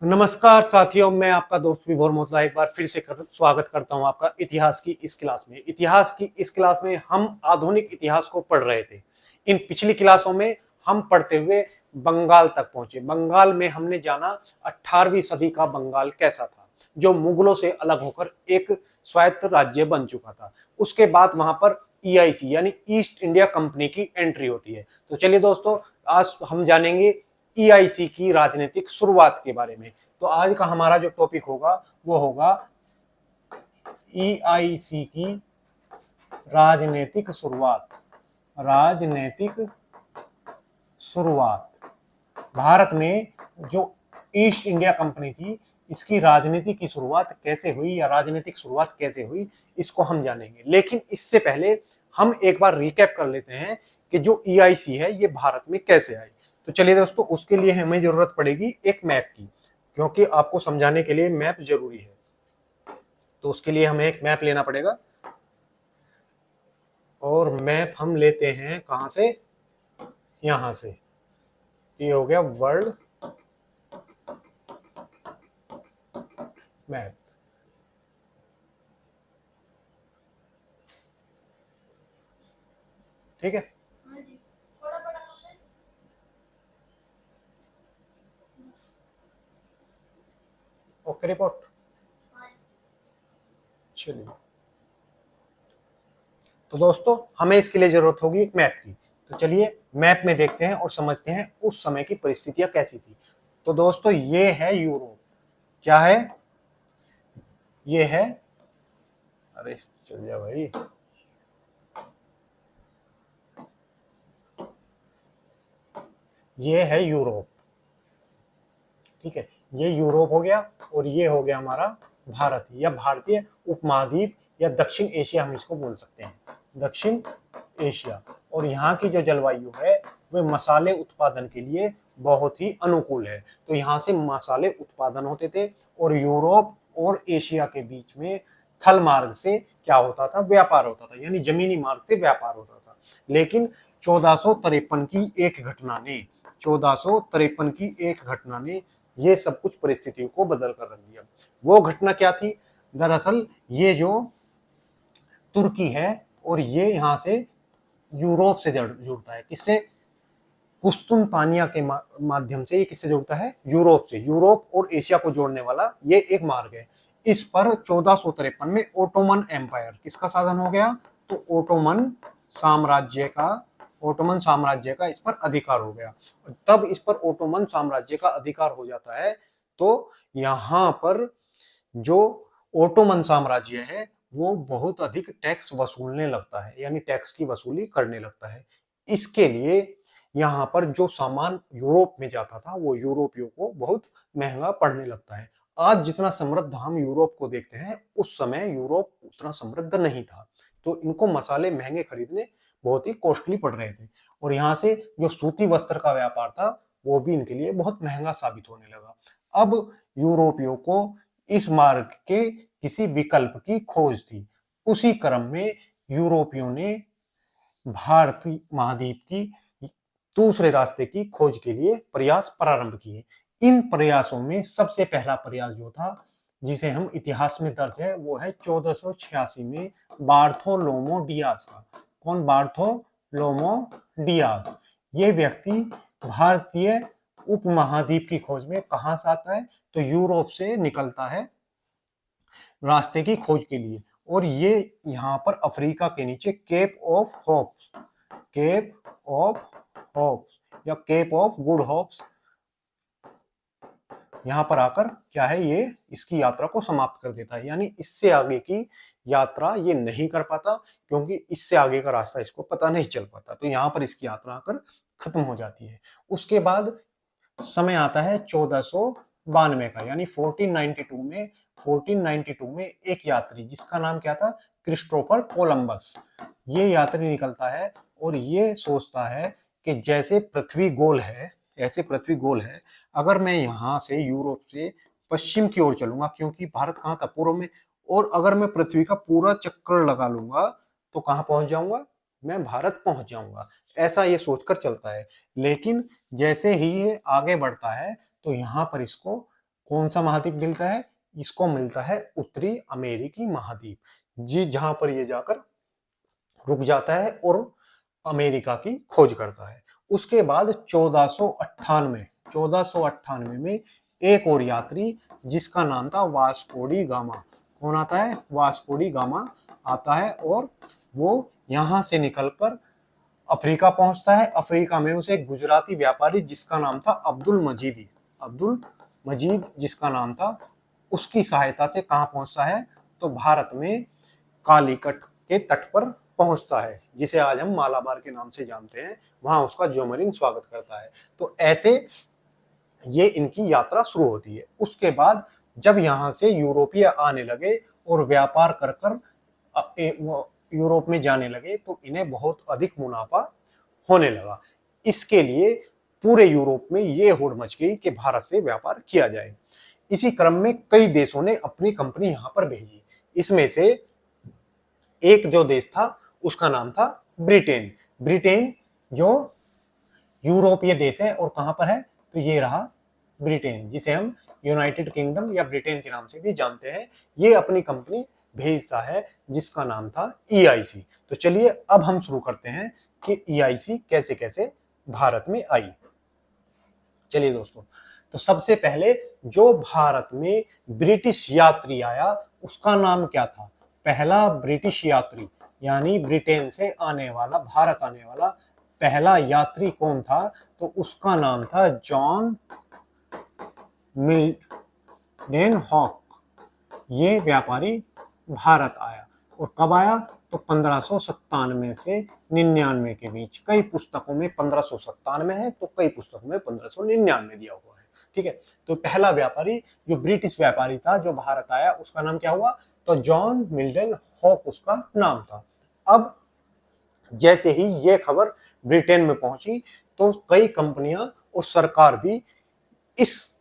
नमस्कार साथियों, मैं आपका दोस्त विभोर मोतला एक बार फिर से स्वागत करता हूं आपका इतिहास की इस क्लास में। इतिहास की इस क्लास में हम आधुनिक इतिहास को पढ़ रहे थे। इन पिछली क्लासों में हम पढ़ते हुए बंगाल तक पहुंचे। बंगाल में हमने जाना 18वीं सदी का बंगाल कैसा था, जो मुगलों से अलग होकर एक स्वायत्त राज्य बन चुका था। उसके बाद वहां पर ईआईसी यानी ईस्ट इंडिया कंपनी की एंट्री होती है। तो चलिए दोस्तों, आज हम जानेंगे ईआईसी की राजनीतिक शुरुआत के बारे में। तो आज का हमारा जो टॉपिक होगा वो होगा ईआईसी की राजनीतिक शुरुआत। राजनीतिक शुरुआत भारत में जो ईस्ट इंडिया कंपनी थी, इसकी राजनीति की शुरुआत कैसे हुई या राजनीतिक शुरुआत कैसे हुई, इसको हम जानेंगे। लेकिन इससे पहले हम एक बार रिकैप कर लेते हैं कि जो ईआईसी है ये भारत में कैसे आई। तो चलिए दोस्तों, उसके लिए हमें जरूरत पड़ेगी एक मैप की, क्योंकि आपको समझाने के लिए मैप जरूरी है। तो उसके लिए हमें एक मैप लेना पड़ेगा, और मैप हम लेते हैं कहां से? यहां से। ये हो गया वर्ल्ड मैप। ठीक है, ओके रिपोर्ट। चलिए, तो दोस्तों हमें इसके लिए जरूरत होगी एक मैप की। तो चलिए मैप में देखते हैं और समझते हैं उस समय की परिस्थितियां कैसी थी। तो दोस्तों ये है यूरोप। क्या है? ये है, अरे चल जा भाई, ये है यूरोप। ठीक है, ये यूरोप हो गया, और ये हो गया हमारा भारत या भारतीय उपमहाद्वीप या दक्षिण एशिया, हम इसको बोल सकते हैं दक्षिण एशिया। और यहाँ की जो जलवायु है वह मसाले उत्पादन के लिए बहुत ही अनुकूल है। तो यहाँ से मसाले उत्पादन होते थे, और यूरोप और एशिया के बीच में थल मार्ग से क्या होता था? व्यापार होता था, यानी जमीनी मार्ग से व्यापार होता था। लेकिन 1453 की एक घटना ने 1453 की एक घटना ने ये सब कुछ परिस्थितियों को बदल कर रख दिया। वो घटना क्या थी? दरअसल ये जो तुर्की है, और ये यहाँ से यूरोप से जुड़ता है। किससे? कुस्तुनतानिया के माध्यम से ये किससे जुड़ता है? यूरोप से। यूरोप और एशिया को जोड़ने वाला ये एक मार्ग है। इस पर 1453 में ओटोमन एम्पायर किसका शासन हो गया? तो ओटोमन साम्राज्य का इस पर अधिकार हो गया। तब इस पर ओटोमन साम्राज्य का अधिकार हो जाता है, तो यहाँ पर जो ओटोमन साम्राज्य है वो बहुत अधिक टैक्स वसूलने लगता है, यानी टैक्स की वसूली करने लगता है। इसके लिए यहाँ पर जो सामान यूरोप में जाता था वो यूरोपियों को बहुत महंगा पड़ने लगता है। आज जितना समृद्ध हम यूरोप को देखते हैं, उस समय यूरोप उतना समृद्ध नहीं था। तो इनको मसाले महंगे खरीदने बहुत ही कॉस्टली पड़ रहे थे, और यहाँ से जो सूती वस्त्र का व्यापार था वो भी इनके लिए बहुत महंगा साबित होने लगा। अब यूरोपियों को इस मार्ग के किसी विकल्प की खोज थी। उसी क्रम में यूरोपियों ने भारतीय महाद्वीप की दूसरे रास्ते की खोज के लिए प्रयास प्रारंभ किए। इन प्रयासों में सबसे पहला प्रयास जो था, जिसे हम इतिहास में दर्ज है, वो है 1486 में बार्थोलोमो डियास का। कौन? बार्थोलोमो डियास। ये व्यक्ति भारतीय उपमहाद्वीप की खोज में कहां से आता है? तो यूरोप से निकलता है रास्ते की खोज के लिए। और ये यहाँ पर अफ्रीका के नीचे केप ऑफ होप्स या केप ऑफ गुड होप्स, यहाँ पर आकर क्या है, ये इसकी यात्रा को समाप्त कर देता है। यानी इससे आगे की यात्रा ये नहीं कर पाता, क्योंकि इससे आगे का रास्ता इसको पता नहीं चल पाता। तो यहाँ पर इसकी यात्रा आकर खत्म हो जाती है। उसके बाद समय आता है 1492 का, यानी 1492 में एक यात्री, जिसका नाम क्या था? Christopher Columbus. ये यात्री निकलता है और ये सोचता है कि जैसे पृथ्वी गोल है, ऐसे पृथ्वी गोल है, अगर मैं यहाँ से यूरोप से पश्चिम की ओर चलूंगा, क्योंकि भारत कहाँ था? पूर्व में। और अगर मैं पृथ्वी का पूरा चक्कर लगा लूंगा तो कहाँ पहुंच जाऊंगा? मैं भारत पहुंच जाऊंगा। ऐसा ये सोचकर चलता है। लेकिन जैसे ही ये आगे बढ़ता है तो यहाँ पर इसको कौन सा महाद्वीप मिलता है? इसको मिलता है उत्तरी अमेरिकी महाद्वीप, जी, जहां पर ये जाकर रुक जाता है और अमेरिका की खोज करता है। उसके बाद 1498 में एक और यात्री जिसका नाम था वास्को डी गामा। कौन आता है? वास्को डी गामा आता है और वो यहां से निकलकर अफ्रीका पहुंचता है। अफ्रीका में उसे एक गुजराती व्यापारी जिसका नाम था अब्दुल मजीद जिसका नाम था, उसकी सहायता से कहां पहुंचता है? तो भारत में कालीकट के तट पर पहुंचता है, जिसे आज हम मालाबार के नाम से जानते हैं। वहां उसका जोमरीन स्वागत करता है। तो ऐसे ये इनकी यात्रा शुरू होती है। उसके बाद जब यहाँ से यूरोपीय आने लगे और व्यापार कर कर यूरोप में जाने लगे तो इन्हें बहुत अधिक मुनाफा होने लगा। इसके लिए पूरे यूरोप में ये होड़ मच गई कि भारत से व्यापार किया जाए। इसी क्रम में कई देशों ने अपनी कंपनी यहाँ पर भेजी। इसमें से एक जो देश था उसका नाम था ब्रिटेन। ब्रिटेन जो यूरोपीय देश है और कहां पर है? तो ये रहा ब्रिटेन, जिसे हम यूनाइटेड किंगडम या ब्रिटेन के नाम से भी जानते हैं। ये अपनी कंपनी भेजता है जिसका नाम था EIC। तो चलिए अब हम शुरू करते हैं कि EIC कैसे कैसे भारत में आई। चलिए दोस्तों, तो सबसे पहले जो भारत में ब्रिटिश यात्री आया उसका नाम क्या था? पहला ब्रिटिश यात्री यानी ब्रिटेन से आने वाला, भारत आने वाला पहला यात्री कौन था? तो उसका नाम था जॉन मिल्डन हॉक। ये व्यापारी भारत आया और कब आया? तो 1597 से 99 के बीच। कई पुस्तकों में 1597 है तो कई पुस्तकों में 1599 दिया हुआ है। ठीक है, तो पहला व्यापारी जो ब्रिटिश व्यापारी था जो भारत आया उसका नाम क्या हुआ? तो जॉन मिल्डन हॉक उसका नाम था। अब जैसे ही ये खबर ब्रिटेन में पहुंची तो कई कंपनियां और सरकार भी इस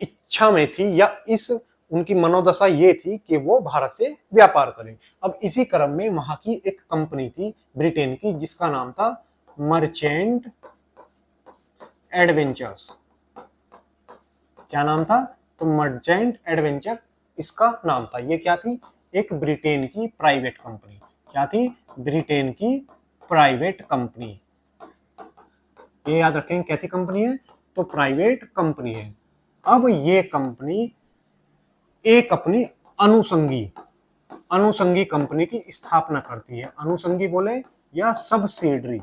इच्छा में थी या इस उनकी मनोदशा ये थी कि वो भारत से व्यापार करें। अब इसी क्रम में वहां की एक कंपनी थी ब्रिटेन की जिसका नाम था मर्चेंट एडवेंचर्स। क्या नाम था? तो मर्चेंट एडवेंचर इसका नाम था। ये क्या थी? एक ब्रिटेन की प्राइवेट कंपनी। क्या थी? ब्रिटेन की प्राइवेट कंपनी। ये याद रखें कैसी कंपनी है? तो प्राइवेट कंपनी है। अब ये कंपनी एक अपनी अनुसंगी कंपनी की स्थापना करती है। अनुसंगी बोले या सब्सिडरी।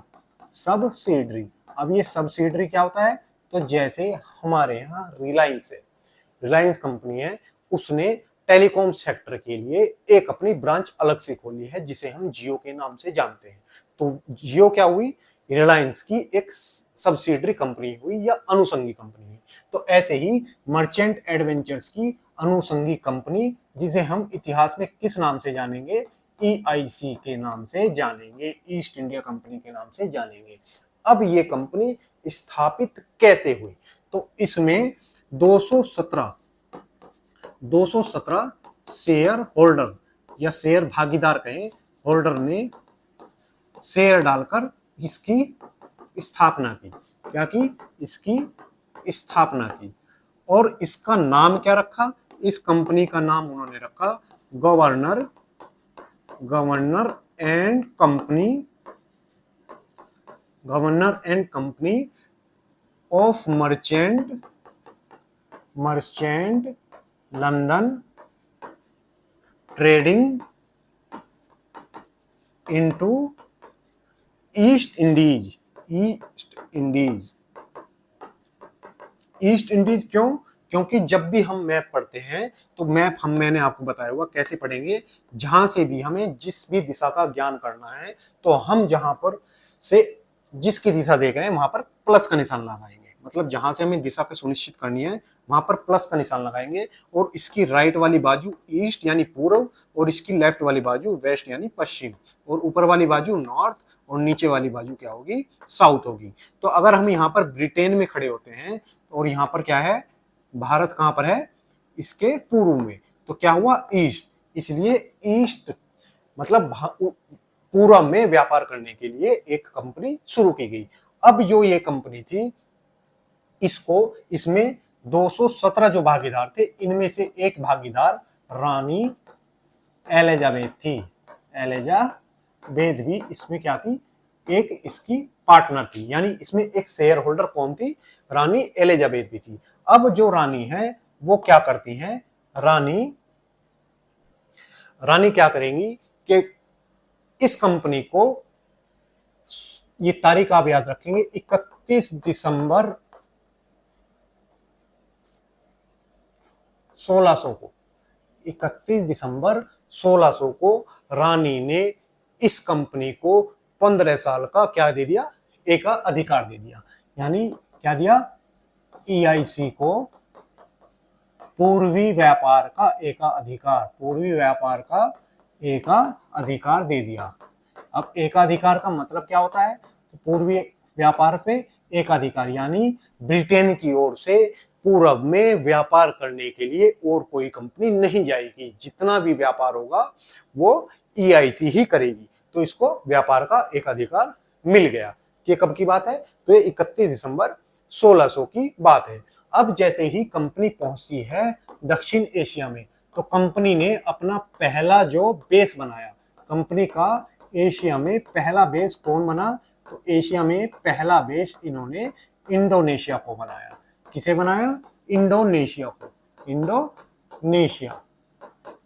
अब ये सब्सिडरी क्या होता है? तो जैसे हमारे यहाँ रिलायंस कंपनी है, उसने टेलीकॉम सेक्टर के लिए एक अपनी ब्रांच अलग से खोली है जिसे हम जियो के नाम से जानते हैं। तो जियो क्या हुई? रिलायंस की एक सब्सिडरी कंपनी हुई या अनुसंगी कंपनी हुई। तो ऐसे ही मर्चेंट एडवेंचर्स की अनुसंगी कंपनी, जिसे हम इतिहास में किस नाम से जानेंगे? EIC के नाम से जानेंगे, ईस्ट इंडिया कंपनी के नाम से जानेंगे। अब ये कंपनी स्थापित कैसे हुई? तो इसमें 217 शेयर होल्डर या शेयर भागीदार कहें, होल्डर ने शेयर डालकर इसकी स्थापना की। क्या की? इसकी स्थापना की। और इसका नाम क्या रखा? इस कंपनी का नाम उन्होंने रखा governor and company of merchant London trading into east Indies. क्यों? क्योंकि जब भी हम मैप पढ़ते हैं तो मैंने आपको बताया हुआ कैसे पढ़ेंगे, जहां से भी हमें जिस भी दिशा का ज्ञान करना है तो हम जहां पर से जिसकी दिशा देख रहे हैं वहां पर प्लस का निशान लगाएंगे। मतलब जहां से हमें दिशा को सुनिश्चित करनी है वहां पर प्लस का निशान लगाएंगे और इसकी राइट वाली बाजू ईस्ट यानी पूर्व और इसकी लेफ्ट वाली बाजू वेस्ट यानी पश्चिम और ऊपर वाली बाजू नॉर्थ और नीचे वाली बाजू क्या होगी? साउथ होगी। तो अगर हम यहाँ पर ब्रिटेन में खड़े होते हैं और यहाँ पर क्या है? भारत कहां पर है? इसके पूर्व में। तो क्या हुआ? ईस्ट। इसलिए ईस्ट मतलब पूर्व में व्यापार करने के लिए एक कंपनी शुरू की गई। अब जो ये कंपनी थी इसमें 217 जो भागीदार थे, इनमें से एक भागीदार रानी एलिजाबेथ थी। एलिजाबेथ भी इसमें क्या थी, एक इसकी पार्टनर थी, यानी इसमें एक शेयर होल्डर कौन थी, रानी एलिजाबेथ भी थी। अब जो रानी है वो क्या करती हैं, रानी क्या करेंगी कि इस कंपनी को, ये तारीख आप याद रखेंगे, 31 दिसंबर 1600 को, 31 दिसंबर 1600 को रानी ने इस कंपनी को 15 साल का क्या दे दिया, एक अधिकार दे दिया। यानी क्या दिया, ईआईसी को पूर्वी व्यापार का एकाधिकार, पूर्वी व्यापार का एकाधिकार दे दिया। अब एकाधिकार का मतलब क्या होता है, पूर्वी व्यापार पे एकाधिकार, यानी ब्रिटेन की ओर से पूरब में व्यापार करने के लिए और कोई कंपनी नहीं जाएगी, जितना भी व्यापार होगा वो ईआईसी ही करेगी। तो इसको व्यापार का एकाधिकार मिल गया। ये कब की बात है, तो ये 31 दिसंबर 1600 की बात है। अब जैसे ही कंपनी पहुंचती है दक्षिण एशिया में, तो कंपनी ने अपना पहला जो बेस बनाया, कंपनी का एशिया में पहला बेस कौन बना, तो एशिया में पहला बेस इन्होंने इंडोनेशिया को बनाया। किसे बनाया, इंडोनेशिया को,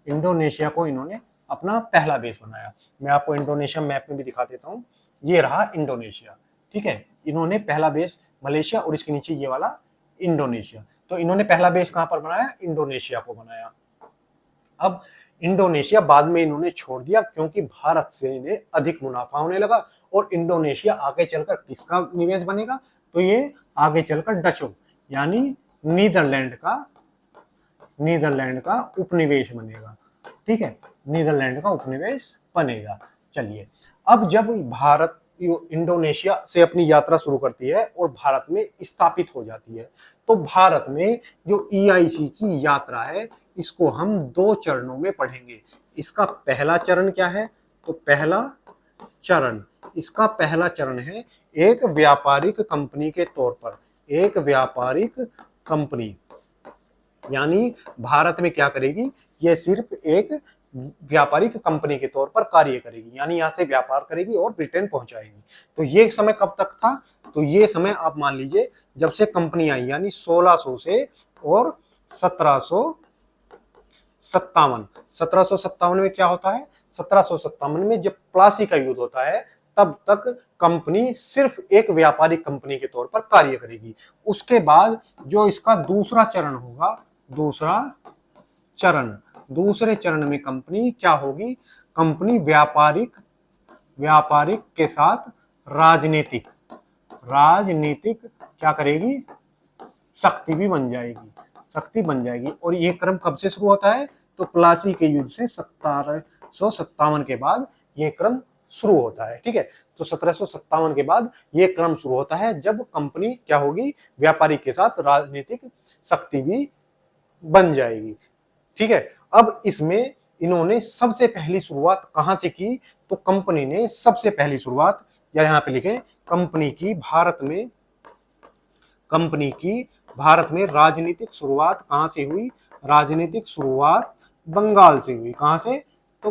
इंडोनेशिया को इन्होंने अपना पहला बेस बनाया। मैं आपको इंडोनेशिया मैप में भी दिखा देता हूं, ये रहा इंडोनेशिया, ठीक है। इन्होंने पहला बेस मलेशिया और इसके नीचे ये वाला इंडोनेशिया, तो इन्होंने पहला बेस कहां पर बनाया, इंडोनेशिया को बनाया। अब इंडोनेशिया बाद में इन्होंने छोड़ दिया क्योंकि भारत से इन्हें अधिक मुनाफा होने लगा, और इंडोनेशिया आगे चलकर किसका निवेश बनेगा, तो ये आगे चलकर डचों यानी नीदरलैंड का उपनिवेश बनेगा, ठीक है, नीदरलैंड का उपनिवेश बनेगा। चलिए, अब जब भारत इंडोनेशिया से अपनी यात्रा शुरू करती है और भारत में स्थापित हो जाती है, तो भारत में जो ईआईसी की यात्रा है इसको हम दो चरणों में पढ़ेंगे। इसका पहला चरण क्या है, तो इसका पहला चरण है एक व्यापारिक कंपनी के तौर पर, एक व्यापारिक कंपनी, यानी भारत में क्या करेगी, यह सिर्फ एक व्यापारिक कंपनी के तौर पर कार्य करेगी, यानी यहां से व्यापार करेगी और ब्रिटेन पहुंचाएगी। तो ये समय कब तक था, तो ये समय आप मान लीजिए जब से कंपनी आई, यानी 1600 से और 1757 में क्या होता है, 1757 में जब प्लासी का युद्ध होता है, तब तक कंपनी सिर्फ एक व्यापारिक कंपनी के तौर पर कार्य करेगी। उसके बाद जो इसका दूसरा चरण होगा, दूसरे चरण में कंपनी क्या होगी, कंपनी व्यापारिक के साथ राजनीतिक क्या करेगी, शक्ति बन जाएगी। और ये क्रम कब से शुरू होता है, तो प्लासी के युद्ध से 1757 के बाद ये क्रम शुरू होता है, ठीक है। तो 1757 के बाद ये क्रम शुरू होता है जब कंपनी क्या होगी, व्यापारिक के साथ राजनीतिक शक्ति भी बन जाएगी, ठीक है। अब इसमें इन्होंने सबसे पहली शुरुआत कहां से की, तो कंपनी ने सबसे पहली शुरुआत, या यहां पे लिखे, कंपनी की भारत में राजनीतिक शुरुआत कहां से हुई, राजनीतिक शुरुआत बंगाल से हुई। कहां से, तो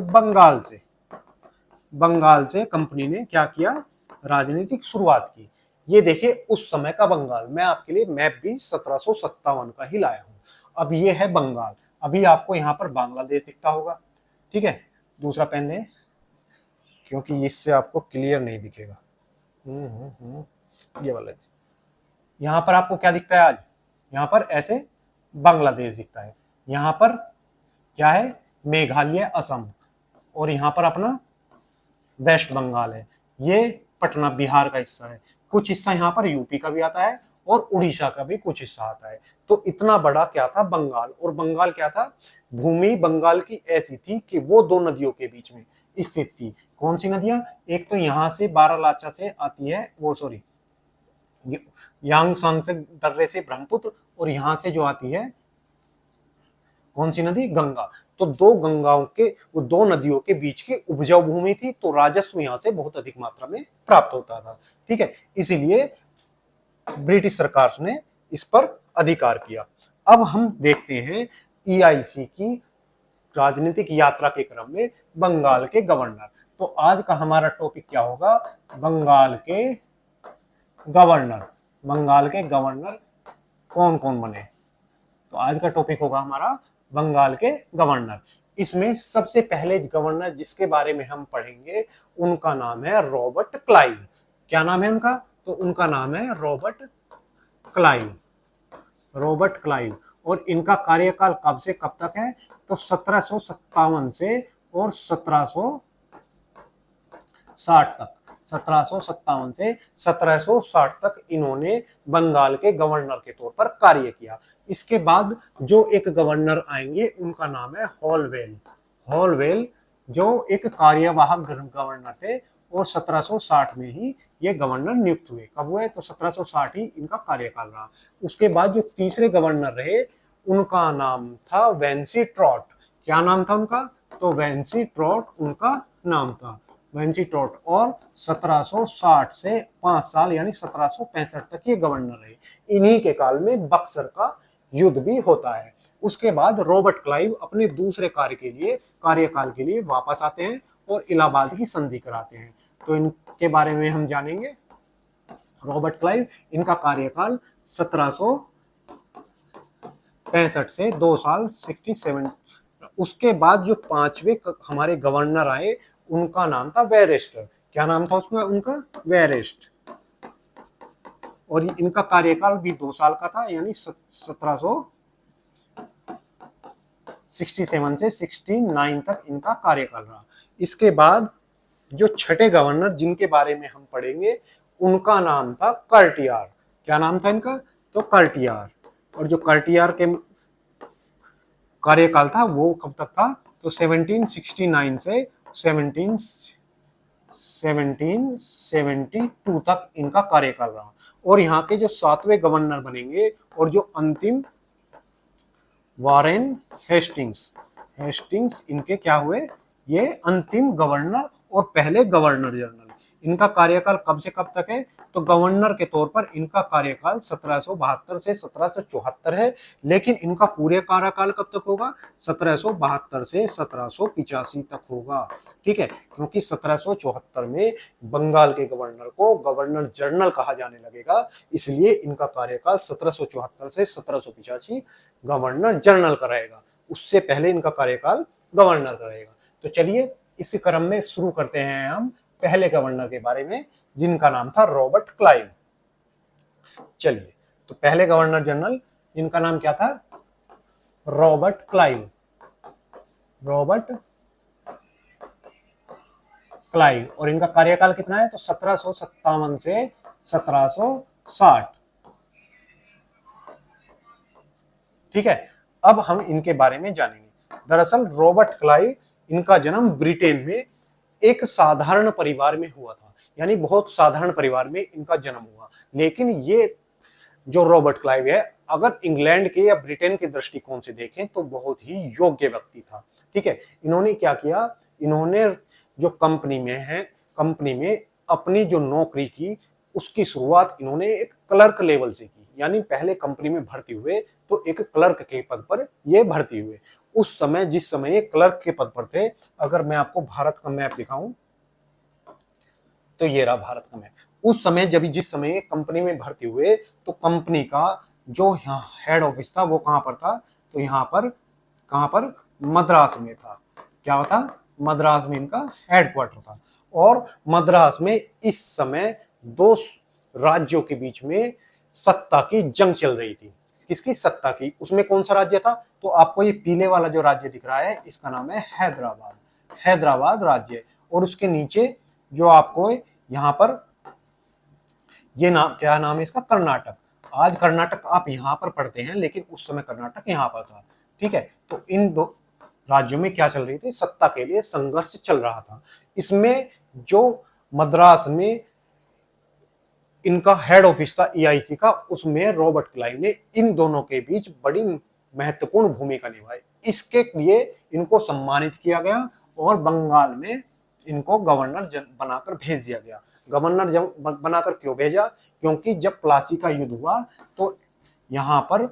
बंगाल से कंपनी ने क्या किया, राजनीतिक शुरुआत की। ये देखिए उस समय का बंगाल, मैं आपके लिए मैप भी 1757 का ही लाया हूं। अब ये है बंगाल, अभी आपको यहाँ पर बांग्लादेश दिखता होगा, ठीक है। दूसरा पेन लें क्योंकि इससे आपको क्लियर नहीं दिखेगा। ये वाला, यहाँ पर आपको क्या दिखता है आज, यहाँ पर ऐसे बांग्लादेश दिखता है, यहाँ पर क्या है, मेघालय, असम, और यहाँ पर अपना वेस्ट बंगाल है। ये पटना बिहार का हिस्सा है, कुछ हिस्सा यहाँ पर यूपी का भी आता है और उड़ीसा का भी कुछ हिस्सा आता है। तो इतना बड़ा क्या था, बंगाल। और बंगाल क्या था, भूमि बंगाल की ऐसी थी कि वो दो नदियों के बीच में स्थित थी। कौन सी नदियां, एक तो यहाँ से बारालाचा से आती है, वो सॉरी यांगसांग से दर्रे से ब्रह्मपुत्र, और यहाँ से जो आती है कौन सी नदी, गंगा। तो दो गंगाओं के, वो दो नदियों के बीच की उपजाऊ भूमि थी, तो राजस्व यहाँ से बहुत अधिक मात्रा में प्राप्त होता था, ठीक है। इसीलिए ब्रिटिश सरकार ने इस पर अधिकार किया। अब हम देखते हैं ईआईसी की राजनीतिक यात्रा के क्रम में बंगाल के गवर्नर। तो आज का हमारा टॉपिक क्या होगा? बंगाल के गवर्नर। बंगाल के गवर्नर कौन कौन बने? तो आज का टॉपिक होगा हमारा बंगाल के गवर्नर। इसमें सबसे पहले गवर्नर जिसके बारे में हम पढ़ेंगे उनका नाम है रॉबर्ट क्लाइव। क्या नाम है उनका? तो उनका नाम है रॉबर्ट क्लाइव। Robert Clive. और इनका कार्यकाल कब से कब तक है? तो 1757 से और 1760 तक। 1757 से 1760 तक इन्होंने बंगाल के गवर्नर के तौर पर कार्य किया। इसके बाद जो एक गवर्नर आएंगे उनका नाम है हॉलवेल। हॉलवेल जो एक कार्यवाहक गवर्नर थे और 1760 में ही ये गवर्नर नियुक्त हुए। कब हुए? तो 1760 ही इनका कार्यकाल रहा। उसके बाद जो तीसरे गवर्नर रहे उनका नाम था वेंसी ट्रॉट। क्या नाम था उनका? तो वेंसी ट्रॉट उनका नाम था, वेंसी ट्रॉट। और 1760 से 5 साल यानी 1765 तक ये गवर्नर रहे। इन्हीं के काल में बक्सर का युद्ध भी होता है। उसके बाद रॉबर्ट क्लाइव अपने दूसरे कार्यकाल के लिए वापस आते हैं और इलाहाबाद की संधि कराते हैं। तो इनके बारे में हम जानेंगे। रॉबर्ट क्लाइव, इनका कार्यकाल 1765 से 2 साल 67। उसके बाद जो पांचवे हमारे गवर्नर आए उनका नाम था वेरेस्ट। क्या नाम था उसका? उनका वेरेस्ट। और इनका कार्यकाल भी 2 साल का था यानी 1767 से 69 तक इनका कार्यकाल रहा। इसके बाद जो छठे गवर्नर जिनके बारे में हम पढ़ेंगे उनका नाम था कर्टियार। क्या नाम था इनका? तो कर्टियार। और जो कर्टियार के कार्यकाल था वो कब तक था? तो 1769 से 1772 तक इनका कार्यकाल रहा। और यहाँ के जो 7वें गवर्नर बनेंगे और जो अंतिम वारेन हेस्टिंग्स इनके क्या हुए? ये अंतिम गवर्नर और पहले गवर्नर जनरल। इनका कार्यकाल कब से कब तक है? तो गवर्नर के तौर पर इनका कार्यकाल 1772 से 1774 है। लेकिन इनका पूरे कार्यकाल कब तक होगा? 1772 से 1785 तक होगा। ठीक है, क्योंकि 1774 में बंगाल के गवर्नर को गवर्नर जनरल कहा जाने लगेगा, इसलिए इनका कार्यकाल 1774 से 1785 गवर्नर जनरल का रहेगा। उससे पहले इनका कार्यकाल गवर्नर का रहेगा। तो चलिए इस क्रम में शुरू करते हैं हम पहले गवर्नर के बारे में जिनका नाम था रॉबर्ट क्लाइव। चलिए, तो पहले गवर्नर जनरल जिनका नाम क्या था? Robert Clive. Robert Clive. और इनका कार्यकाल कितना है? तो 1757 से 1760। ठीक है, अब हम इनके बारे में जानेंगे। दरअसल रॉबर्ट क्लाइव, इनका जन्म ब्रिटेन में एक साधारण परिवार में हुआ था, यानी बहुत साधारण परिवार में इनका जन्म हुआ। लेकिन ये जो रॉबर्ट क्लाइव है, अगर इंग्लैंड के या ब्रिटेन के दृष्टिकोण से देखें तो बहुत ही योग्य व्यक्ति था। ठीक है, इन्होंने क्या किया? इन्होंने जो कंपनी में अपनी जो नौकरी की उसकी शुरुआत इन्होंने एक क्लर्क लेवल से की। यानी पहले कंपनी में भर्ती हुए तो एक क्लर्क के पद पर ये भर्ती हुए। उस समय जिस समय ये क्लर्क के पद पर थे, अगर मैं आपको भारत का मैप दिखाऊं तो ये रहा भारत का मैप। उस समय जिस समय ये कंपनी में भर्ती हुए तो कंपनी का जो यहाँ हेड ऑफिस था वो कहां पर था? तो यहाँ पर कहां पर? मद्रास में था। क्या था? मद्रास में इनका हेडक्वार्टर था। और मद्रास में इस समय 2 राज्यों के बीच में सत्ता की जंग चल रही थी। किसकी सत्ता की? उसमें कौन सा राज्य था? तो आपको ये पीले वाला जो राज्य दिख रहा है इसका नाम है हैदराबाद। हैदराबाद राज्य। और उसके नीचे जो आपको यहाँ पर ये नाम, क्या नाम है इसका? कर्नाटक। आज कर्नाटक आप यहाँ पर पढ़ते हैं लेकिन उस समय कर्नाटक यहाँ पर था। ठीक है, तो इन 2 राज्यों में क्या चल रही थी? सत्ता के लिए संघर्ष चल रहा था। इसमें जो मद्रास में इनका हेड ऑफिस था ईआईसी का, उसमें रॉबर्ट क्लाइव ने इन दोनों के बीच बड़ी महत्वपूर्ण भूमिका निभाई। इसके लिए इनको सम्मानित किया गया और बंगाल में इनको गवर्नर बनाकर भेज दिया गया। गवर्नर बनाकर क्यों भेजा? क्योंकि जब प्लासी का युद्ध हुआ तो यहाँ पर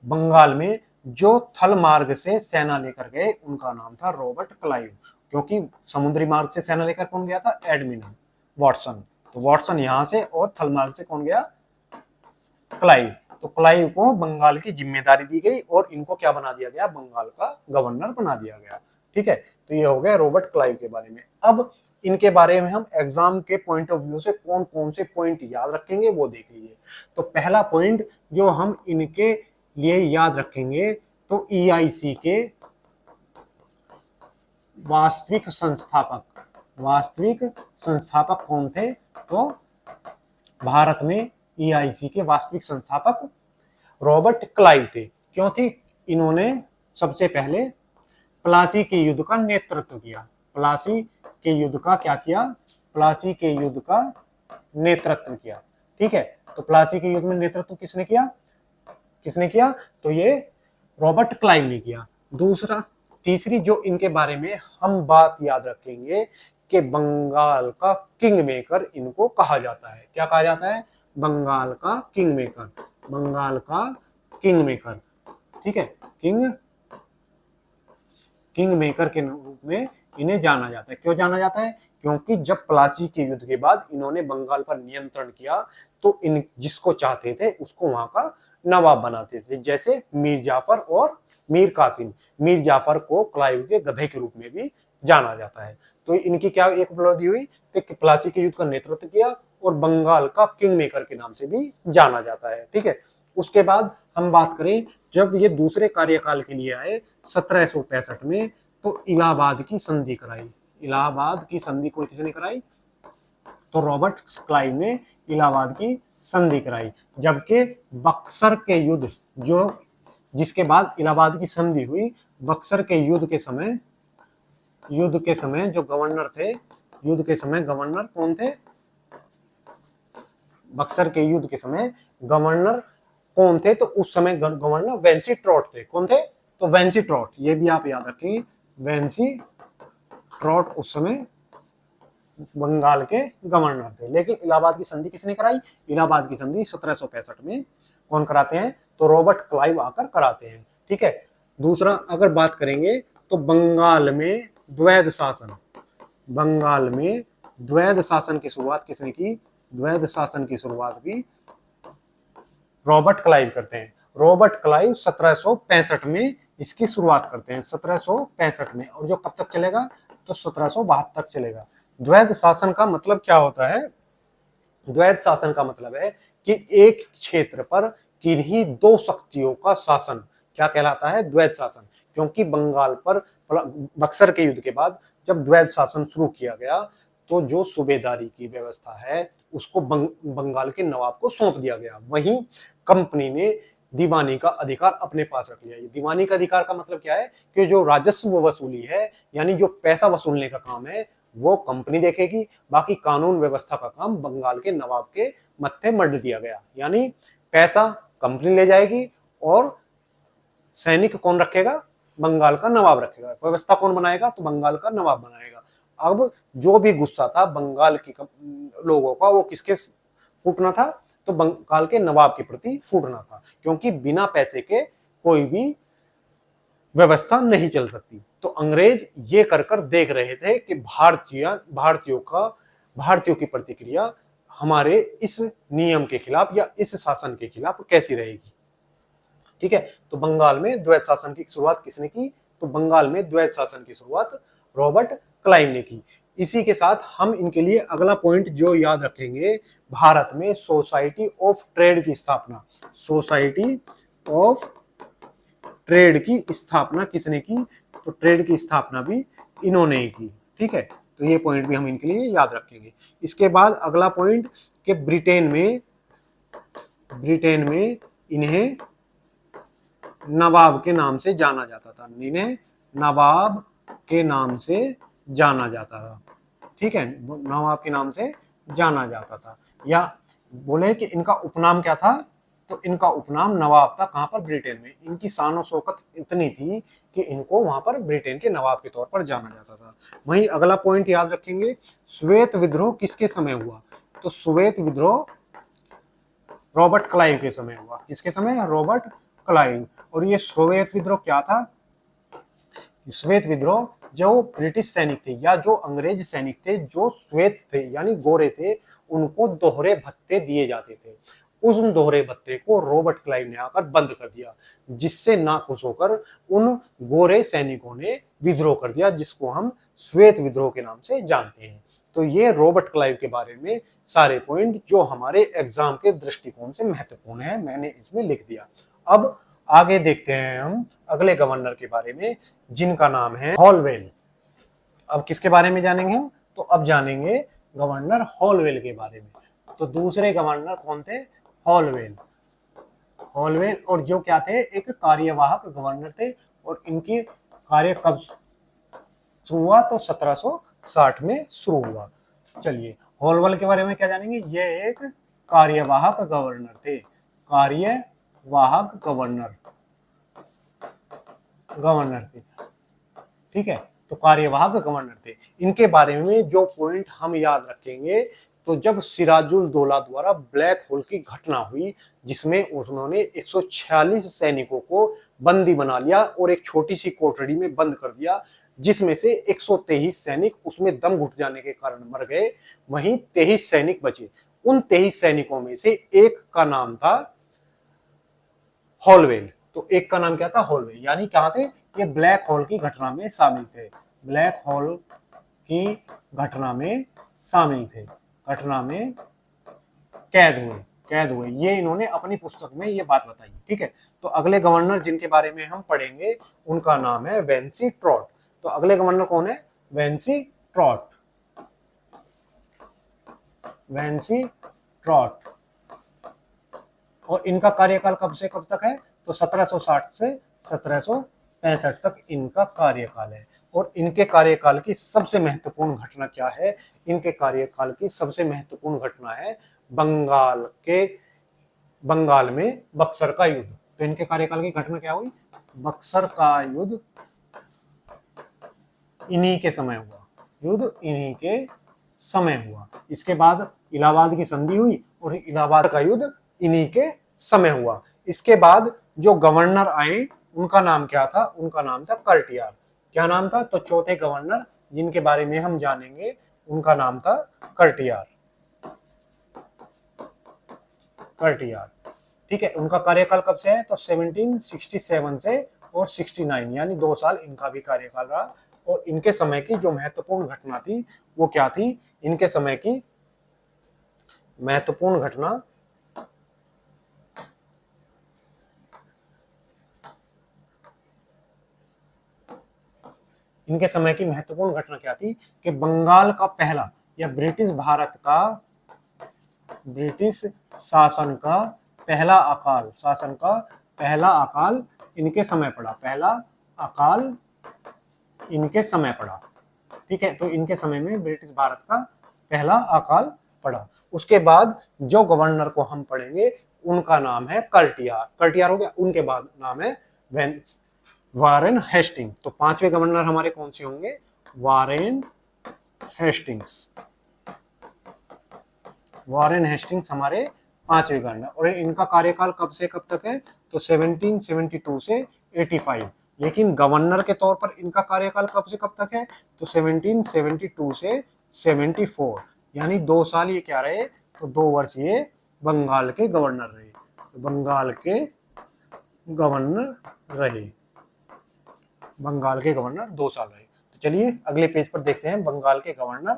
बंगाल में जो थल मार्ग से सेना लेकर गए उनका नाम था रॉबर्ट क्लाइव, क्योंकि समुद्री मार्ग से सेना लेकर कौन गया था? Admiral Watson. तो वॉटसन यहां से, और थल मार्ग से कौन गया? क्लाइव। तो क्लाइव को बंगाल की जिम्मेदारी दी गई और इनको क्या बना दिया गया? बंगाल का गवर्नर बना दिया गया। ठीक है, तो ये हो गया रॉबर्ट क्लाइव के बारे में। अब इनके बारे में हम एग्जाम के पॉइंट ऑफ व्यू से कौन कौन से पॉइंट याद रखेंगे वो देख लीजिए। तो पहला पॉइंट जो हम इनके लिए याद रखेंगे, तो ईआईसी के वास्तविक संस्थापक कौन थे? तो भारत में ईआईसी के वास्तविक संस्थापक रॉबर्ट क्लाइव थे, क्योंकि इन्होंने सबसे पहले प्लासी के युद्ध का नेतृत्व किया। प्लासी के युद्ध का क्या किया? प्लासी के युद्ध का नेतृत्व किया। ठीक है, तो प्लासी के युद्ध में नेतृत्व किसने किया? तो ये रॉबर्ट क्लाइव ने किया। तीसरी जो इनके बारे में हम बात याद रखेंगे कि बंगाल का किंग मेकर इनको कहा जाता है। क्या कहा जाता है? बंगाल का किंग मेकर। ठीक है, किंग मेकर के रूप में इन्हें जाना जाता है। क्यों जाना जाता है? क्योंकि जब प्लासी के युद्ध के बाद इन्होंने बंगाल पर नियंत्रण किया तो इन जिसको चाहते थे उसको वहां का नवाब बनाते थे, जैसे मीर जाफर और मीर कासिम। मीर जाफर को क्लाइव के गधे के रूप में भी जाना जाता है। तो इनकी क्या एक उपलब्धि हुई कि प्लासी के युद्ध का नेतृत्व किया और बंगाल का किंग मेकर के नाम से भी जाना जाता है। ठीक है, उसके बाद हम बात करें, जब ये दूसरे कार्यकाल के लिए आए 1765 में, तो इलाहाबाद की संधि कराई। इलाहाबाद की संधि को किसने कराई? तो रॉबर्ट क्लाइव ने इलाहाबाद की संधि कराई। जबकि बक्सर के युद्ध जिसके बाद इलाहाबाद की संधि हुई, बक्सर के युद्ध के समय जो गवर्नर थे, गवर्नर कौन थे? बक्सर के युद्ध के समय गवर्नर कौन थे? तो उस समय गवर्नर वेंसी ट्रॉट थे। कौन थे? तो वेंसी ट्रॉट, ये भी आप याद रखेंगे। वेंसी ट्रॉट उस समय बंगाल के गवर्नर थे। लेकिन इलाहाबाद की संधि किसने कराई? इलाहाबाद की संधि 1765 में कौन कराते हैं? तो रॉबर्ट क्लाइव आकर कराते हैं। ठीक है, दूसरा अगर बात करेंगे तो बंगाल में द्वैध शासन की शुरुआत किसने की? द्वैध शासन की शुरुआत भी रॉबर्ट क्लाइव करते हैं। रॉबर्ट क्लाइव 1765 में इसकी शुरुआत करते हैं, 1765 में, और जो कब तक चलेगा? तो 1772 तक चलेगा। द्वैध शासन का मतलब क्या होता है? द्वैध शासन का मतलब है कि एक क्षेत्र पर किन्हीं दो शक्तियों का शासन क्या कहलाता है? द्वैध शासन। क्योंकि बंगाल पर बक्सर के युद्ध के बाद जब द्वैध शासन शुरू किया गया तो जो सूबेदारी की व्यवस्था है उसको बंगाल के नवाब को सौंप दिया गया। वहीं कंपनी ने दीवानी का अधिकार अपने पास रख लिया। दीवानी का अधिकार का मतलब क्या है? कि जो राजस्व वसूली है, यानी जो पैसा वसूलने का काम है, वो कंपनी देखेगी, बाकी कानून व्यवस्था का काम बंगाल के नवाब के मत्थे मढ़ दिया गया। यानी पैसा कंपनी ले जाएगी और सैनिक कौन रखेगा? बंगाल का नवाब रखेगा। व्यवस्था कौन बनाएगा? तो बंगाल का नवाब बनाएगा। अब जो भी गुस्सा था बंगाल के लोगों का, वो किसके फूटना था? तो बंगाल के नवाब के प्रति फूटना था, क्योंकि बिना पैसे के कोई भी व्यवस्था नहीं चल सकती। तो अंग्रेज ये कर देख रहे थे कि भारतीयों की प्रतिक्रिया हमारे इस नियम के खिलाफ या इस शासन के खिलाफ कैसी रहेगी। ठीक है, तो बंगाल में द्वैध शासन की शुरुआत किसने की? तो बंगाल में द्वैध शासन की शुरुआत रॉबर्ट क्लाइव ने की। इसी के साथ हम इनके लिए अगला पॉइंट जो याद रखेंगे, भारत में सोसाइटी ऑफ ट्रेड की स्थापना। सोसाइटी ऑफ ट्रेड की स्थापना किसने की? तो ट्रेड की स्थापना भी इन्होंने ही की। ठीक है, तो ये पॉइंट भी हम इनके लिए याद रखेंगे। इसके बाद अगला पॉइंट कि ब्रिटेन में इन्हें नवाब के नाम से जाना जाता था। इन्हें नवाब के नाम से जाना जाता था। ठीक है, नवाब के नाम से जाना जाता था। या बोले कि इनका उपनाम क्या था? तो इनका उपनाम नवाब था। कहां पर? ब्रिटेन में। इनकी शान और शौकत इतनी थी कि इनको वहां पर ब्रिटेन के नवाब के तौर पर जाना जाता था। वहीं अगला पॉइंट याद रखेंगे, श्वेत विद्रोह किसके समय हुआ? तो श्वेत विद्रोह रॉबर्ट क्लाइव के समय हुआ। किसके समय? Robert Clive. और ये श्वेत विद्रोह क्या था? श्वेत विद्रोह जो ब्रिटिश सैनिक थे या जो अंग्रेज सैनिक थे जो श्वेत थे यानी गोरे थे, उनको दोहरे भत्ते दिए जाते थे। उस दोहरे भत्ते को रॉबर्ट क्लाइव ने आकर बंद कर दिया, जिससे नाखुश होकर उन गोरे सैनिकों ने विद्रोह कर दिया, जिसको हम श्वेत विद्रोह के नाम से जानते हैं। तो ये रॉबर्ट क्लाइव के बारे में सारे पॉइंट जो हमारे एग्जाम के दृष्टिकोण से महत्वपूर्ण है, मैंने इसमें लिख दिया। अब आगे देखते हैं हम अगले गवर्नर के बारे में, जिनका नाम है हॉलवेल। अब किसके बारे में जानेंगे हम? तो अब जानेंगे गवर्नर हॉलवेल के बारे में। तो दूसरे गवर्नर कौन थे? हॉलवेल। हॉलवेल, और जो क्या थे? एक कार्यवाहक गवर्नर थे। और इनकी कार्य कब शुरू हुआ? तो 1760 में शुरू हुआ। चलिए हॉलवेल के बारे में क्या जानेंगे? ये एक कार्यवाहक गवर्नर थे। कार्यवाहक गवर्नर थे, ठीक है। तो कार्यवाहक गवर्नर थे। इनके बारे में जो पॉइंट हम याद रखेंगे, तो जब सिराजुल-दौला द्वारा ब्लैक होल की घटना हुई, जिसमें उन्होंने 146 सैनिकों को बंदी बना लिया और एक छोटी सी कोठरी में बंद कर दिया, जिसमें से 123 सैनिक उसमें दम घुट जाने के कारण मर गए, वहीं 23 सैनिक बचे। उन 23 सैनिकों में से एक का नाम था हॉलवेल। तो एक का नाम क्या था? हॉलवेल। यानी क्या थे? ये ब्लैक होल की घटना में शामिल थे। ब्लैक होल की घटना में शामिल थे, घटना में कैद हुए। ये इन्होंने अपनी पुस्तक में ये बात बताई, ठीक है। तो अगले गवर्नर जिनके बारे में हम पढ़ेंगे, उनका नाम है वेंसी ट्रॉट। तो अगले गवर्नर कौन है? वेंसी ट्रॉट। वेंसी ट्रॉट। और इनका कार्यकाल कब से कब तक है? तो 1760 से 1765 तक इनका कार्यकाल है। और इनके कार्यकाल की सबसे महत्वपूर्ण घटना क्या है? इनके कार्यकाल की सबसे महत्वपूर्ण घटना है बंगाल में बक्सर का युद्ध। तो इनके कार्यकाल की घटना क्या हुई? बक्सर का युद्ध इन्हीं के समय हुआ। युद्ध इन्हीं के समय हुआ। इसके बाद इलाहाबाद की संधि हुई और इलाहाबाद का युद्ध इन्हीं के समय हुआ। इसके बाद जो गवर्नर आए, उनका नाम क्या था? उनका नाम था कर्टियार। क्या नाम था? तो चौथे गवर्नर जिनके बारे में हम जानेंगे, उनका नाम था कर्टियार। कर्टियार, ठीक है। उनका कार्यकाल कब से है? तो 1767 से और 69, यानी 2 साल इनका भी कार्यकाल रहा। और इनके समय की जो महत्वपूर्ण घटना थी वो क्या थी? इनके समय की महत्वपूर्ण घटना क्या थी कि बंगाल का पहला या ब्रिटिश शासन का पहला अकाल इनके समय पड़ा। पहला अकाल इनके समय पड़ा, ठीक है। तो इनके समय में ब्रिटिश भारत का पहला अकाल पड़ा। उसके बाद जो गवर्नर को हम पढ़ेंगे, उनका नाम है कर्टियार हो गया। उनके बाद नाम है वारेन हेस्टिंग। तो 5वें गवर्नर हमारे कौन से होंगे? वारेन हेस्टिंग्स हमारे 5वें गवर्नर। और इनका कार्यकाल कब से कब तक है? तो 1772 से 85। लेकिन गवर्नर के तौर पर इनका कार्यकाल कब से कब तक है? तो 1772 से 74, यानी 2 साल ये क्या रहे? तो 2 वर्ष ये बंगाल के गवर्नर रहे। बंगाल के गवर्नर 2 साल रहे। तो चलिए अगले पेज पर देखते हैं बंगाल के गवर्नर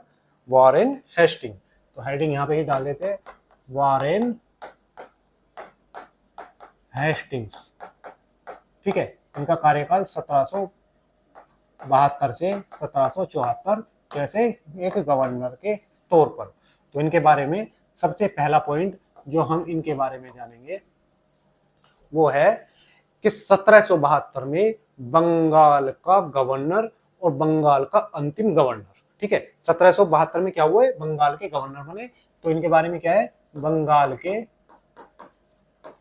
वारेन हेस्टिंग। तो हेडिंग यहाँ पे ही डाल देते हैं, वारेन हेस्टिंग्स, ठीक है। इनका कार्यकाल 1772 से 1774, कैसे? एक गवर्नर के तौर पर। तो इनके बारे में सबसे पहला पॉइंट जो हम इनके बारे में जानेंगे वो है कि 1772 में बंगाल का गवर्नर और बंगाल का अंतिम गवर्नर, ठीक है। 1772 में क्या हुआ? बंगाल के गवर्नर बने। तो इनके बारे में क्या है? बंगाल के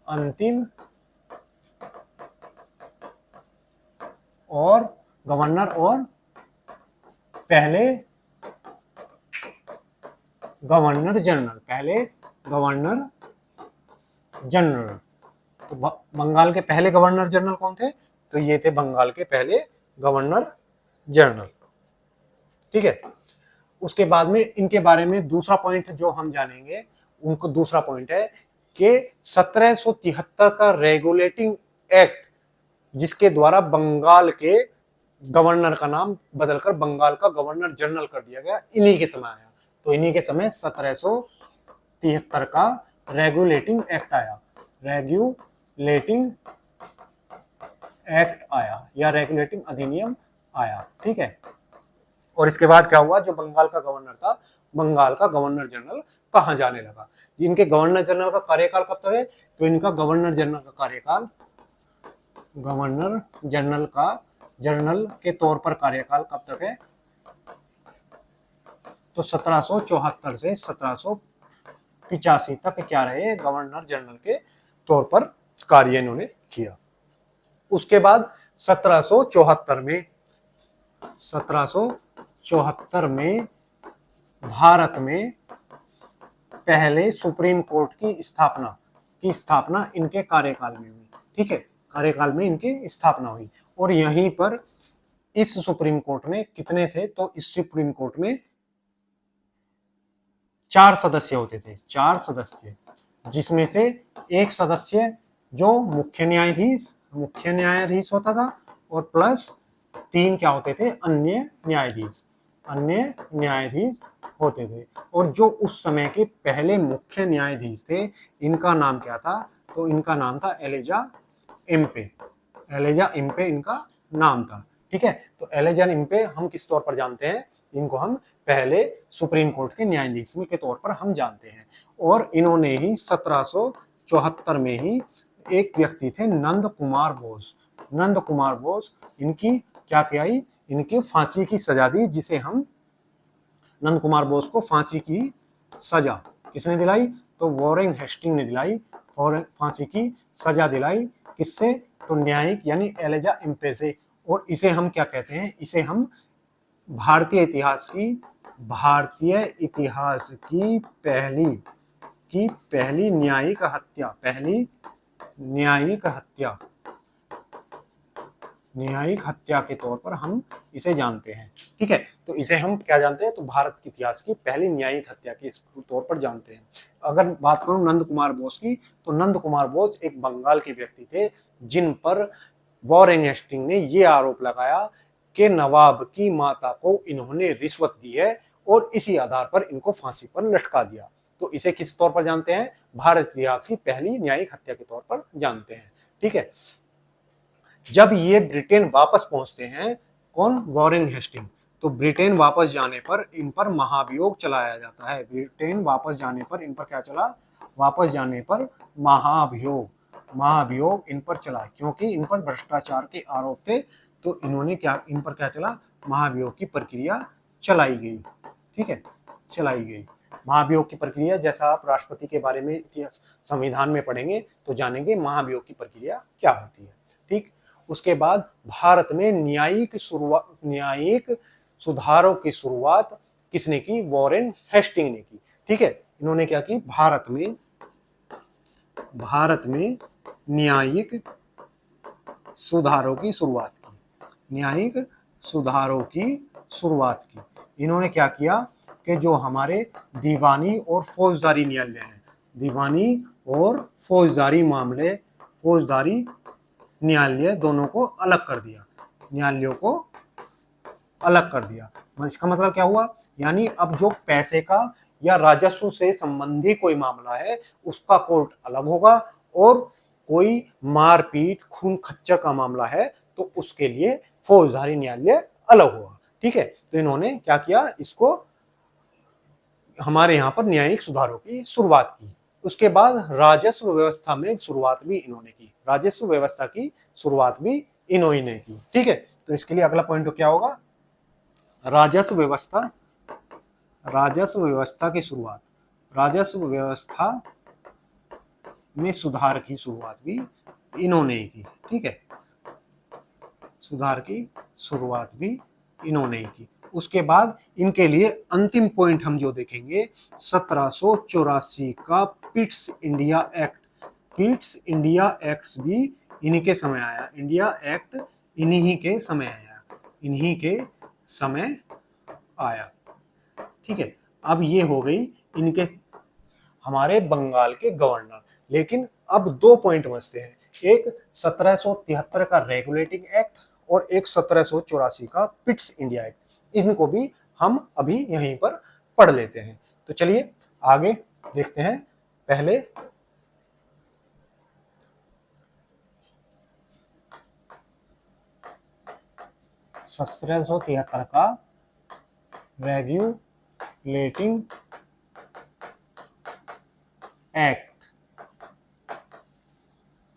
अंतिम और गवर्नर और पहले गवर्नर जनरल। तो बंगाल के पहले गवर्नर जनरल कौन थे? तो ये थे बंगाल के पहले गवर्नर जनरल। ठीक है, उसके बाद में इनके बारे में दूसरा पॉइंट जो हम जानेंगे, उनको दूसरा पॉइंट है कि 1773 का रेगुलेटिंग एक्ट, जिसके द्वारा बंगाल के गवर्नर का नाम बदलकर बंगाल का गवर्नर जनरल कर दिया गया, इन्हीं के समय आया। तो इन्हीं के समय 1773 का रेगुलेटिंग एक्ट आया, रेगुलेटिंग एक्ट आया या रेगुलेटिंग अधिनियम आया। ठीक है, और इसके बाद क्या हुआ, जो बंगाल का गवर्नर था, बंगाल का गवर्नर जनरल कहाँ जाने लगा। इनके गवर्नर जनरल का कार्यकाल कब तक है? तो इनका गवर्नर जनरल का कार्यकाल, गवर्नर जनरल के तौर पर कार्यकाल कब तक है? तो 1774 से 1785 तक क्या रहे? गवर्नर जनरल के तौर पर कार्य इन्होंने किया। उसके बाद 1774 में भारत में पहले सुप्रीम कोर्ट की स्थापना इनके कार्यकाल में हुई। ठीक है, कार्यकाल में इनकी स्थापना हुई। और यहीं पर इस सुप्रीम कोर्ट में कितने थे? तो इस सुप्रीम कोर्ट में 4 सदस्य होते थे, 4 सदस्य, जिसमें से एक सदस्य जो मुख्य न्यायाधीश होता था, और प्लस 3 क्या होते थे? अन्य न्यायाधीश होते थे। और जो उस समय के पहले मुख्य न्यायाधीश थे, इनका नाम क्या था? तो इनका नाम था एलिजा इम्पे इनका नाम था। ठीक है, तो एलिजा इम्पे हम किस तौर पर जानते हैं? इनको हम पहले सुप्रीम कोर्ट के न्यायाधीश के तौर पर हम जानते हैं। और इन्होंने ही 1774 में ही एक व्यक्ति थे नंद कुमार बोस, इनकी क्या किया? इनकी फांसी की सजा दी, जिसे हम नंद कुमार बोस को फांसी की सजा किसने दिलाई? तो वॉरेन हेस्टिंग ने दिलाई, और फांसी की सजा दिलाई किससे? तो न्यायिक यानी एलिजा इम्पे से। और इसे हम क्या कहते हैं? इसे हम भारतीय इतिहास की पहली न्यायिक हत्या के तौर पर हम इसे जानते हैं। ठीक है, तो इसे हम क्या जानते हैं? तो भारत के इतिहास की पहली न्यायिक हत्या के तौर पर जानते हैं। अगर बात करूं नंद कुमार बोस की, तो नंद कुमार बोस एक बंगाल के व्यक्ति थे, जिन पर वॉरेन हेस्टिंग ने ये आरोप लगाया कि नवाब की माता को इन्होंने रिश्वत दी है, और इसी आधार पर इनको फांसी पर लटका दिया। तो इसे किस तौर पर जानते हैं? भारत इतिहास की पहली न्यायिक हत्या के तौर पर जानते हैं। ठीक है, जब ये ब्रिटेन वापस पहुंचते हैं, कौन? वॉरेन हेस्टिंग, तो ब्रिटेन वापस जाने पर इन पर महाभियोग चलाया जाता है। ब्रिटेन वापस जाने पर इन पर क्या चला? वापस जाने पर महाभियोग इन पर चला, क्योंकि इन पर भ्रष्टाचार के आरोप थे। तो इन्होंने इन पर क्या चला? महाभियोग की प्रक्रिया चलाई गई। ठीक है, चलाई गई महाभियोग की प्रक्रिया। जैसा आप राष्ट्रपति के बारे में इतिहास संविधान में पढ़ेंगे तो जानेंगे महाभियोग की प्रक्रिया क्या होती है। ठीक, उसके बाद भारत में न्यायिक सुधारों की शुरुआत किसने की? वॉरेन हेस्टिंग ने की। ठीक है, इन्होंने क्या की? भारत में न्यायिक सुधारों की शुरुआत की। इन्होंने क्या किया कि जो हमारे दीवानी और फौजदारी न्यायालय हैं, दीवानी और फौजदारी न्यायालय दोनों को अलग कर दिया, इसका मतलब क्या हुआ? यानी अब जो पैसे का या राजस्व से संबंधी कोई मामला है, उसका कोर्ट अलग होगा, और कोई मारपीट खून खच्चर का मामला है तो उसके लिए फौजदारी न्यायालय अलग होगा। ठीक है, तो इन्होंने क्या किया? इसको हमारे यहाँ पर न्यायिक सुधारों की शुरुआत की। उसके बाद राजस्व व्यवस्था में शुरुआत भी इन्होंने की, राजस्व व्यवस्था की शुरुआत भी इन्होंने की। ठीक है, तो इसके लिए अगला पॉइंट क्या होगा? राजस्व व्यवस्था की शुरुआत, राजस्व व्यवस्था में सुधार की शुरुआत भी इन्होंने की। ठीक है, सुधार की शुरुआत भी इन्होंने की। उसके बाद इनके लिए अंतिम पॉइंट हम जो देखेंगे, 1784 का Pitt's India act, Pitt's India act भी इन्हीं के समय आया, इंडिया एक्ट इन्हीं के समय आया, इन्हीं के समय आया। ठीक है, अब ये हो गई इनके हमारे बंगाल के गवर्नर। लेकिन अब दो पॉइंट बचते हैं, एक 1773 का रेगुलेटिंग एक्ट और एक 1784 का पिट्स इंडिया एक्ट। इनको भी हम अभी यहीं पर पढ़ लेते हैं। तो चलिए आगे देखते हैं। पहले 1773 का रेगुलेटिंग एक्ट,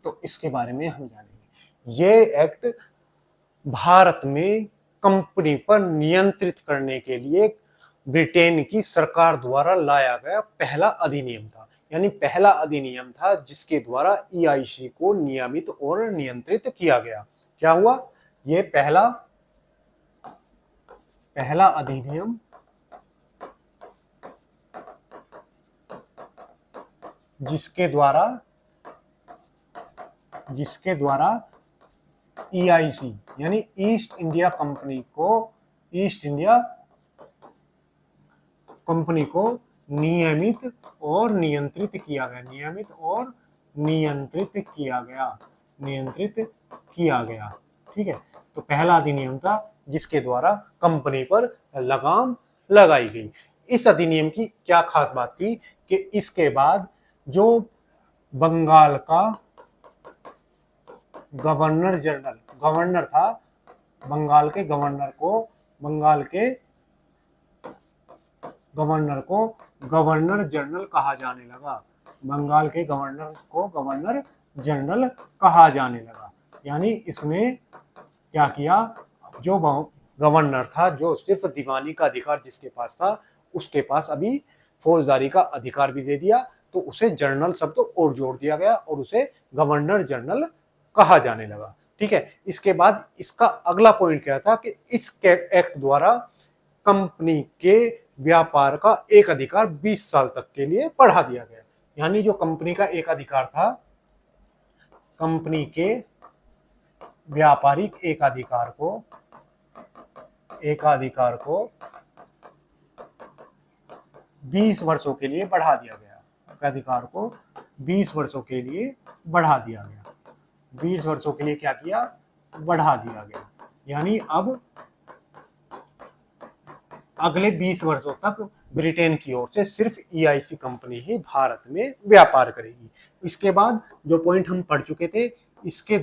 तो इसके बारे में हम जानेंगे। ये एक्ट भारत में कंपनी पर नियंत्रित करने के लिए ब्रिटेन की सरकार द्वारा लाया गया पहला अधिनियम था। यानी पहला अधिनियम था जिसके द्वारा ईआईसी को नियमित और नियंत्रित किया गया। क्या हुआ? ये पहला अधिनियम जिसके द्वारा ईआईसी यानी ईस्ट इंडिया कंपनी को नियमित और नियंत्रित किया गया। ठीक है, तो पहला अधिनियम था जिसके द्वारा कंपनी पर लगाम लगाई गई। इस अधिनियम की क्या खास बात थी कि इसके बाद जो बंगाल का गवर्नर था, बंगाल के गवर्नर को गवर्नर जनरल कहा जाने लगा। बंगाल के गवर्नर को गवर्नर जनरल कहा जाने लगा। यानी इसने क्या किया, जो गवर्नर था, जो सिर्फ दीवानी का अधिकार जिसके पास था, उसके पास अभी फौजदारी का अधिकार भी दे दिया, तो उसे जनरल शब्द और जोड़ दिया गया और उसे गवर्नर जनरल कहा जाने लगा। ठीक है, इसके बाद इसका अगला पॉइंट क्या था कि इस एक्ट द्वारा कंपनी के व्यापार का एक अधिकार 20 साल तक के लिए बढ़ा दिया गया। यानी जो कंपनी का एक अधिकार था, कंपनी के व्यापारिक एकाधिकार को 20 वर्षों के लिए बढ़ा दिया गया। अधिकार को 20 वर्षों के लिए बढ़ा दिया गया। 20 वर्षों के लिए क्या किया? बढ़ा दिया गया। यानी अब अगले 20 वर्षों तक ब्रिटेन की ओर से सिर्फ ईआईसी कंपनी ही भारत में व्यापार करेगी। इसके बाद जो पॉइंट हम पढ़ चुके थे, इसके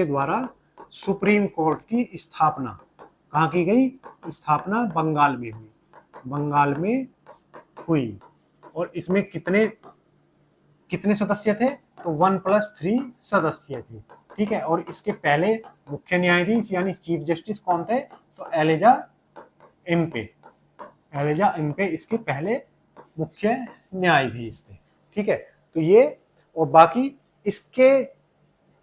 द्वारा सुप्रीम कोर्ट की स्थापना कहाँ की गई? स्थापना बंगाल में हुई। और इसमें कितने सदस्य थे? तो 1+3 सदस्य थे। ठीक है, और इसके पहले मुख्य न्यायाधीश यानी चीफ जस्टिस कौन थे? तो एलिजा एम्पे इसके पहले मुख्य न्यायाधीश थे। ठीक है, तो ये और बाकी इसके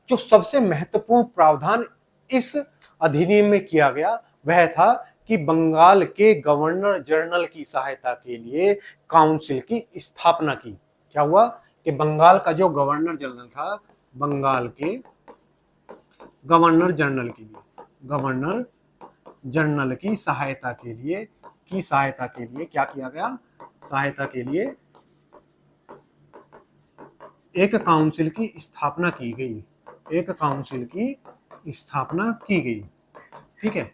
जो सबसे महत्वपूर्ण प्रावधान इस अधिनियम में किया गया वह था कि बंगाल के गवर्नर जनरल की सहायता के लिए काउंसिल की स्थापना की। क्या हुआ कि बंगाल का जो गवर्नर जनरल था, बंगाल के गवर्नर जनरल की सहायता के लिए क्या किया गया? सहायता के लिए एक काउंसिल की स्थापना की गई। ठीक है,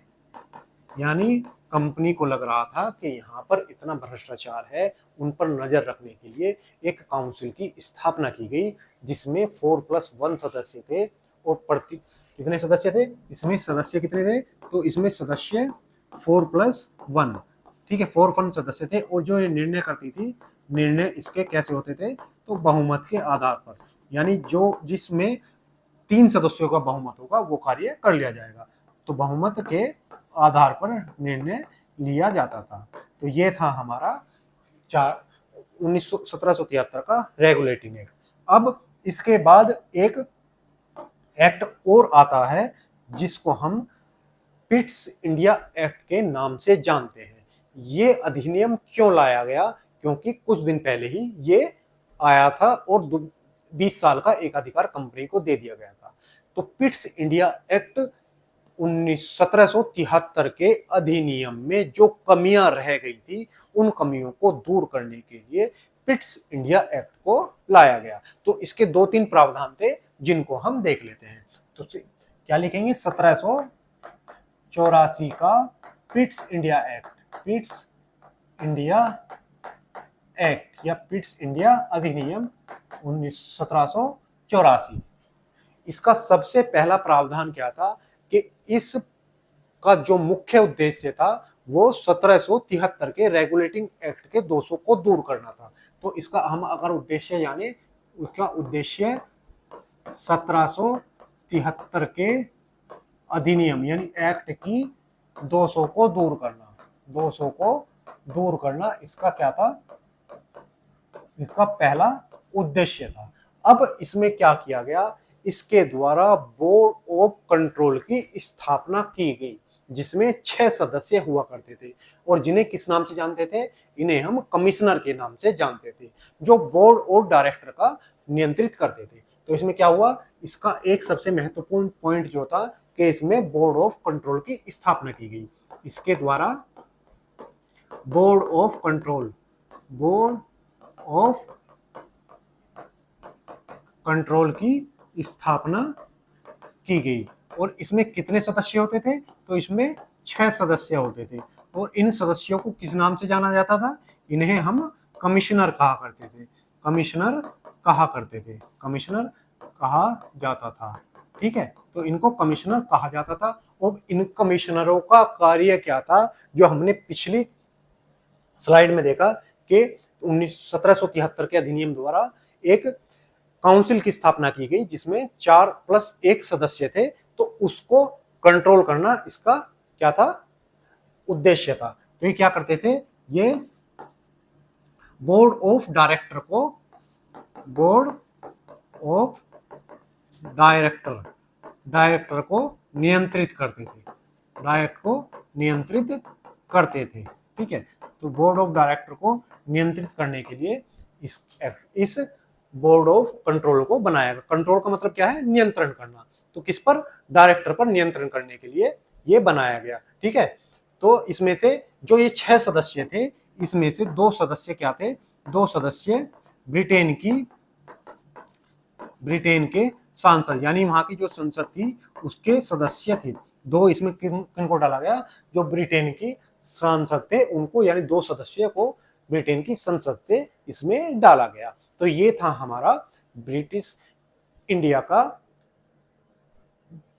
यानी कंपनी को लग रहा था कि यहाँ पर इतना भ्रष्टाचार है, उन पर नजर रखने के लिए एक काउंसिल की स्थापना की गई, जिसमें 4+1 सदस्य थे। और कितने सदस्य थे? इसमें सदस्य कितने थे? तो इसमें सदस्य 4+1, ठीक है, 4 सदस्य थे। और जो ये निर्णय करती थी, निर्णय इसके कैसे होते थे? तो बहुमत के आधार पर, यानी जिसमें 3 सदस्यों का बहुमत होगा वो कार्य कर लिया जाएगा। तो बहुमत के आधार पर निर्णय लिया जाता था। तो ये था हमारा 1773 का रेगुलेटिंग एक्ट। अब इसके बाद एक एक्ट और आता है जिसको हम पिट्स इंडिया एक्ट के नाम से जानते हैं। ये अधिनियम क्यों लाया गया? क्योंकि कुछ दिन पहले ही ये आया था और 20 साल का एकाधिकार कंपनी को दे दिया गया था। तो पिट्स इंडिया एक्ट 1773 के अधिनियम में जो कमियां रह गई थी, उन कमियों को दूर करने के लिए पिट्स इंडिया एक्ट को लाया गया। तो इसके 2-3 प्रावधान थे जिनको हम देख लेते हैं। तो क्या लिखेंगे? 1784 का Pitt's India act, Pitt's India act या पिट्स इंडिया अधिनियम 1784। इसका सबसे पहला प्रावधान क्या था कि इस का जो मुख्य उद्देश्य था वो 1773 के रेगुलेटिंग एक्ट के दोषों को दूर करना था। तो इसका हम अगर उद्देश्य जाने, उसका उद्देश्य 1773 के अधिनियम यानी एक्ट की दोषों को दूर करना, दोषों को दूर करना इसका क्या था? इसका पहला उद्देश्य था। अब इसमें क्या किया गया? इसके द्वारा बोर्ड ऑफ कंट्रोल की स्थापना की गई, जिसमें 6 सदस्य हुआ करते थे और जिन्हें किस नाम से जानते थे? इन्हें हम कमिश्नर के नाम से जानते थे, जो बोर्ड ऑफ डायरेक्टर का नियंत्रित करते थे। तो इसमें क्या हुआ? इसका एक सबसे महत्वपूर्ण पॉइंट जो था कि इसमें बोर्ड ऑफ कंट्रोल की स्थापना की गई। इसके द्वारा board of control, board of control की स्थापना की गई। और इसमें कितने सदस्य होते थे? तो इसमें 6 सदस्य होते थे और इन सदस्यों को किस नाम से जाना जाता था? इन्हें हम कमिश्नर कहा करते थे, कमिश्नर कहा करते थे, कमिश्नर कहा जाता था। ठीक है, तो इनको कमिश्नर कहा जाता था। और इन कमिश्नरों का कार्य क्या था? जो हमने पिछली स्लाइड में देखा कि 1773 के अधिनियम द्वारा एक काउंसिल की स्थापना की गई जिसमें 4+1 सदस्य थे। तो उसको कंट्रोल करना इसका क्या था? उद्देश्य था। तो ये क्या करते थे? ये बोर्ड ऑफ डायरेक्टर को, बोर्ड ऑफ डायरेक्टर को नियंत्रित करते थे, डायरेक्टर को नियंत्रित करते थे। ठीक है, तो बोर्ड ऑफ डायरेक्टर को नियंत्रित करने के लिए इस बोर्ड ऑफ कंट्रोल को बनाया गया। कंट्रोल का मतलब क्या है? नियंत्रण करना। तो किस पर? डायरेक्टर पर नियंत्रण करने के लिए ये बनाया गया। ठीक है, तो इसमें से जो ये 6 सदस्य थे, इसमें से 2 सदस्य क्या थे? 2 सदस्य ब्रिटेन के सांसद यानी वहां की जो संसद थी उसके सदस्य थे। 2 इसमें किनको डाला गया? जो ब्रिटेन की सांसद थे उनको, यानी 2 सदस्यों को ब्रिटेन की संसद से इसमें डाला गया। तो ये था हमारा ब्रिटिश इंडिया का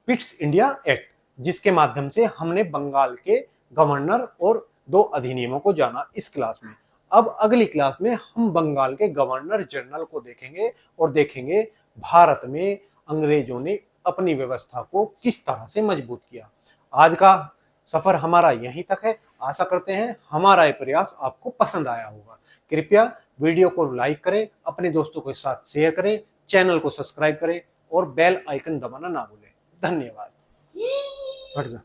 पिट्स इंडिया एक्ट, जिसके माध्यम से हमने बंगाल के गवर्नर और 2 अधिनियमों को जाना इस क्लास में। अब अगली क्लास में हम बंगाल के गवर्नर जनरल को देखेंगे और देखेंगे भारत में अंग्रेजों ने अपनी व्यवस्था को किस तरह से मजबूत किया। आज का सफर हमारा यहीं तक है। आशा करते हैं हमारा ये प्रयास आपको पसंद आया होगा। कृपया वीडियो को लाइक करें, अपने दोस्तों के साथ शेयर करें, चैनल को सब्सक्राइब करें और बेल आइकन दबाना ना भूलें। धन्यवाद। हट जा।